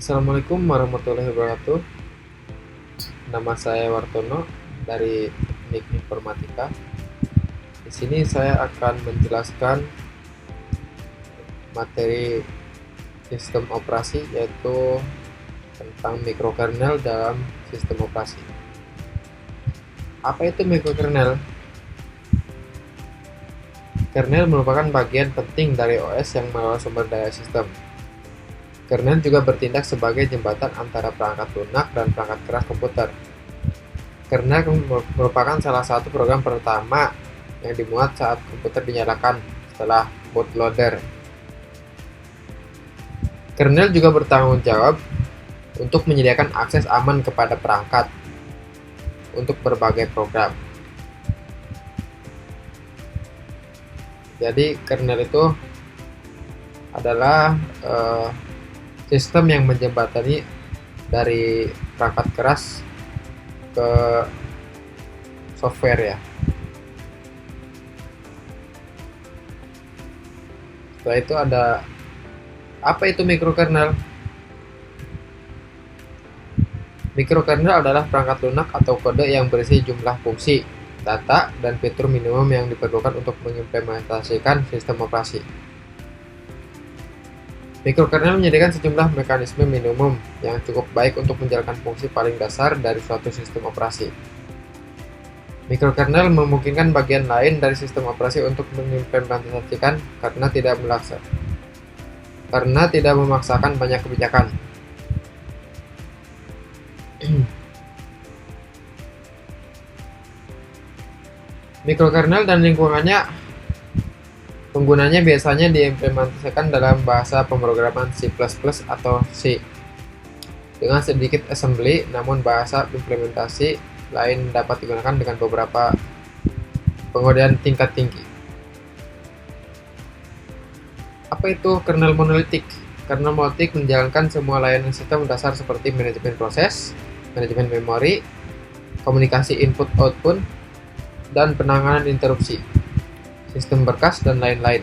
Assalamualaikum warahmatullahi wabarakatuh. Nama saya Wartono dari Teknik Informatika. Di sini saya akan menjelaskan materi sistem operasi, yaitu tentang mikrokernel dalam sistem operasi. Apa itu mikrokernel? Kernel merupakan bagian penting dari OS yang mengelola sumber daya sistem. Kernel juga bertindak sebagai jembatan antara perangkat lunak dan perangkat keras komputer. Kernel merupakan salah satu program pertama yang dimuat saat komputer dinyalakan setelah bootloader. Kernel juga bertanggung jawab untuk menyediakan akses aman kepada perangkat untuk berbagai program. Jadi kernel itu adalah sistem yang menjembatani dari perangkat keras ke software ya. Setelah itu ada apa itu mikrokernel? Mikrokernel adalah perangkat lunak atau kode yang berisi jumlah fungsi, data, dan fitur minimum yang diperlukan untuk mengimplementasikan sistem operasi. Mikrokernel menyediakan sejumlah mekanisme minimum yang cukup baik untuk menjalankan fungsi paling dasar dari suatu sistem operasi. Mikrokernel memungkinkan bagian lain dari sistem operasi untuk mengimplementasikan karena tidak memaksakan banyak kebijakan. Mikrokernel dan lingkungannya penggunanya biasanya diimplementasikan dalam bahasa pemrograman C++ atau C dengan sedikit assembly, namun bahasa implementasi lain dapat digunakan dengan beberapa pengodean tingkat tinggi. Apa itu kernel monolitik? Kernel monolitik menjalankan semua layanan sistem dasar seperti manajemen proses, manajemen memori, komunikasi input-output, dan penanganan interupsi, sistem berkas, dan lain-lain.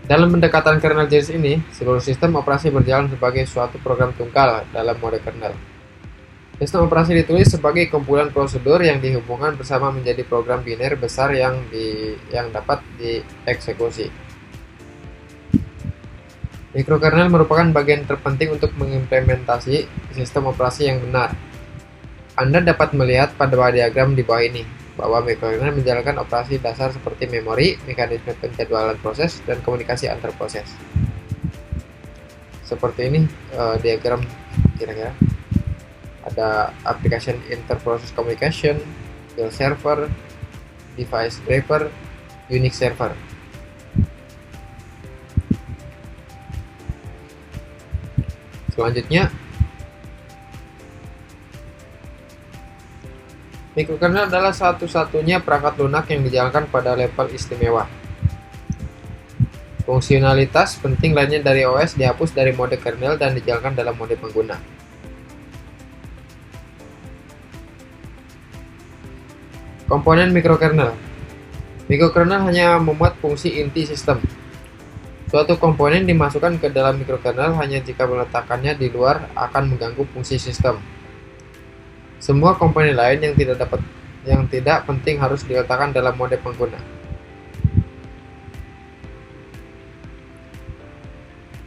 Dalam pendekatan kernel jenis ini, seluruh sistem operasi berjalan sebagai suatu program tunggal dalam mode kernel. Sistem operasi ditulis sebagai kumpulan prosedur yang dihubungkan bersama menjadi program biner besar yang dapat dieksekusi. Mikrokernel merupakan bagian terpenting untuk mengimplementasi sistem operasi yang benar. Anda dapat melihat pada diagram di bawah ini bahwa mikrokernel menjalankan operasi dasar seperti memori, mekanisme penjadwalan proses, dan komunikasi antar proses. Seperti ini diagram kira-kira. Ada application interprocess communication, file server, device driver, Unix server. Selanjutnya, mikrokernel adalah satu-satunya perangkat lunak yang dijalankan pada level istimewa. Fungsionalitas penting lainnya dari OS dihapus dari mode kernel dan dijalankan dalam mode pengguna. Komponen mikrokernel. Mikrokernel hanya memuat fungsi inti sistem. Suatu komponen dimasukkan ke dalam mikrokernel hanya jika meletakkannya di luar akan mengganggu fungsi sistem. Semua komponen lain yang tidak penting harus diletakkan dalam mode pengguna.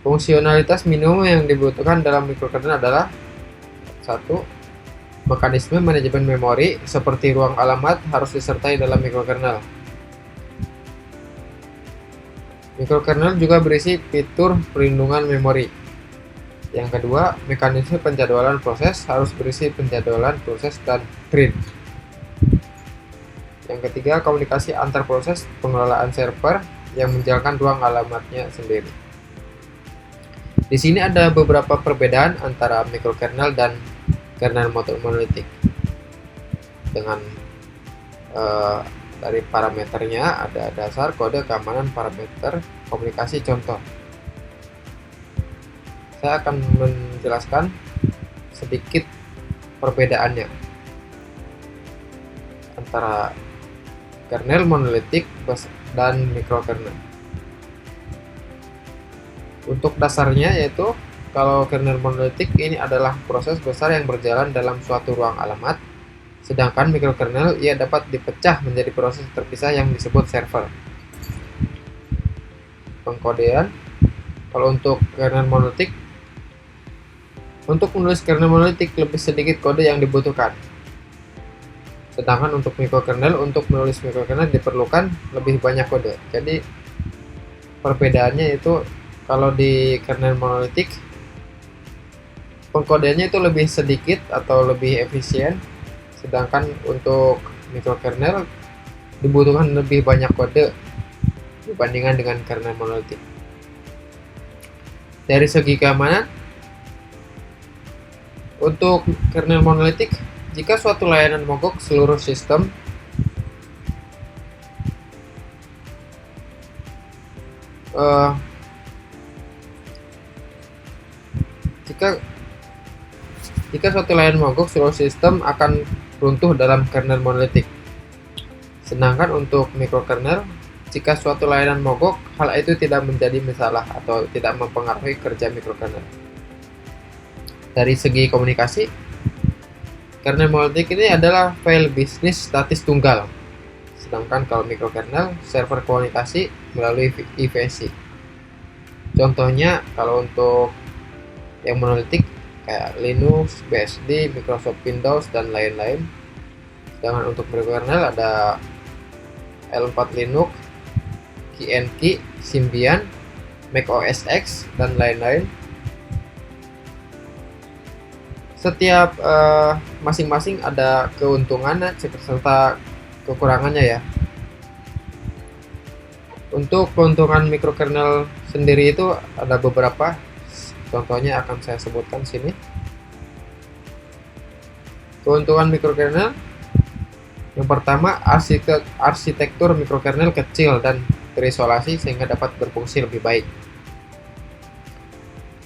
Fungsionalitas minimum yang dibutuhkan dalam mikrokernel adalah 1. Mekanisme manajemen memori seperti ruang alamat harus disertai dalam mikrokernel. Mikrokernel juga berisi fitur perlindungan memori. Yang kedua, mekanisme penjadwalan proses harus berisi penjadwalan proses dan print. Yang ketiga, komunikasi antar proses, pengelolaan server yang menjalankan ruang alamatnya sendiri. Di sini ada beberapa perbedaan antara mikrokernel dan kernel monolitik. Dengan dari parameternya ada dasar, kode, keamanan, parameter, komunikasi, contoh. Saya akan menjelaskan sedikit perbedaannya antara kernel monolitik dan mikrokernel. Untuk dasarnya yaitu kalau kernel monolitik ini adalah proses besar yang berjalan dalam suatu ruang alamat, sedangkan mikrokernel ia dapat dipecah menjadi proses terpisah yang disebut server. Pengkodean, kalau untuk kernel monolitik, untuk menulis kernel monolitik lebih sedikit kode yang dibutuhkan. Sedangkan untuk mikrokernel, untuk menulis mikrokernel diperlukan lebih banyak kode. Jadi perbedaannya itu kalau di kernel monolitik pengkodeannya itu lebih sedikit atau lebih efisien, sedangkan untuk mikrokernel dibutuhkan lebih banyak kode dibandingkan dengan kernel monolitik. Dari segi keamanan, untuk kernel monolitik, jika suatu layanan mogok seluruh sistem, jika suatu layanan mogok, seluruh sistem akan runtuh dalam kernel monolitik. Sedangkan untuk mikrokernel, jika suatu layanan mogok, hal itu tidak menjadi masalah atau tidak mempengaruhi kerja mikrokernel. Dari segi komunikasi, kernel monolitik ini adalah file bisnis statis tunggal. Sedangkan kalau mikrokernel, server komunikasi melalui IVC. Contohnya kalau untuk yang monolitik kayak Linux, BSD, Microsoft Windows, dan lain-lain. Sedangkan untuk mikrokernel ada L4 Linux, KNK, Symbian, Mac OS X, dan lain-lain. Setiap masing-masing ada keuntungannya serta kekurangannya ya. Untuk keuntungan mikrokernel sendiri itu ada beberapa. Contohnya akan saya sebutkan sini. Keuntungan mikrokernel yang pertama, arsitektur mikrokernel kecil dan terisolasi sehingga dapat berfungsi lebih baik.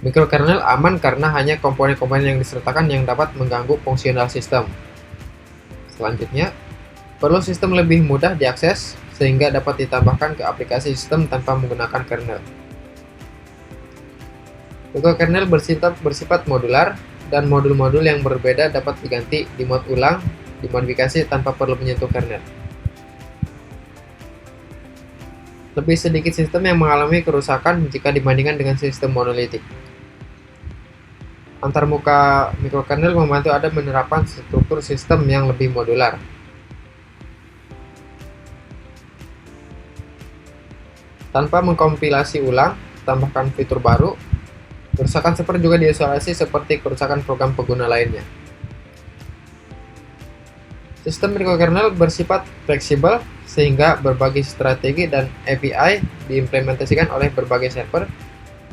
Mikrokernel aman karena hanya komponen-komponen yang disertakan yang dapat mengganggu fungsional sistem. Selanjutnya, perlu sistem lebih mudah diakses sehingga dapat ditambahkan ke aplikasi sistem tanpa menggunakan kernel. Mikrokernel bersifat modular dan modul-modul yang berbeda dapat diganti, dimod ulang, dimodifikasi tanpa perlu menyentuh kernel. Lebih sedikit sistem yang mengalami kerusakan jika dibandingkan dengan sistem monolitik. Antarmuka mikrokernel membantu Anda menerapkan struktur sistem yang lebih modular. Tanpa mengkompilasi ulang, tambahkan fitur baru. Kerusakan server juga diisolasi seperti kerusakan program pengguna lainnya. Sistem mikrokernel bersifat fleksibel sehingga berbagai strategi dan API diimplementasikan oleh berbagai server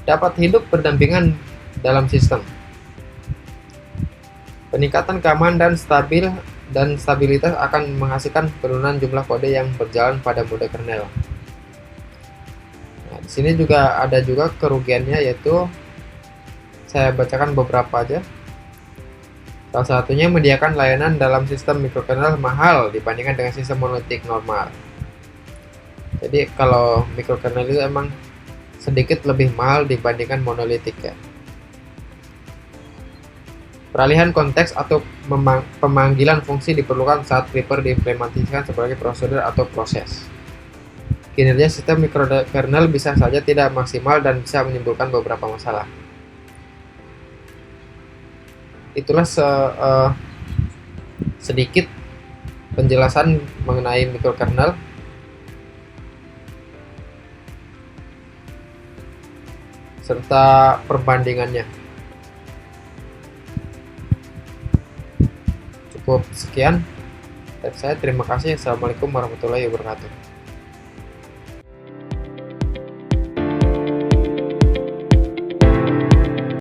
dapat hidup berdampingan dalam sistem. Peningkatan keamanan dan stabilitas akan menghasilkan penurunan jumlah kode yang berjalan pada mode kernel. Nah, di sini juga ada kerugiannya, yaitu saya bacakan beberapa aja. Salah satunya menyediakan layanan dalam sistem mikrokernel mahal dibandingkan dengan sistem monolitik normal. Jadi kalau mikrokernel itu emang sedikit lebih mahal dibandingkan monolitik ya. Peralihan konteks atau pemanggilan fungsi diperlukan saat Creeper diimplementasikan sebagai prosedur atau proses. Kinerja sistem mikrokernel bisa saja tidak maksimal dan bisa menimbulkan beberapa masalah. Itulah sedikit penjelasan mengenai mikrokernel. Serta perbandingannya. Cukup sekian dari saya. Terima kasih. Assalamualaikum warahmatullahi wabarakatuh.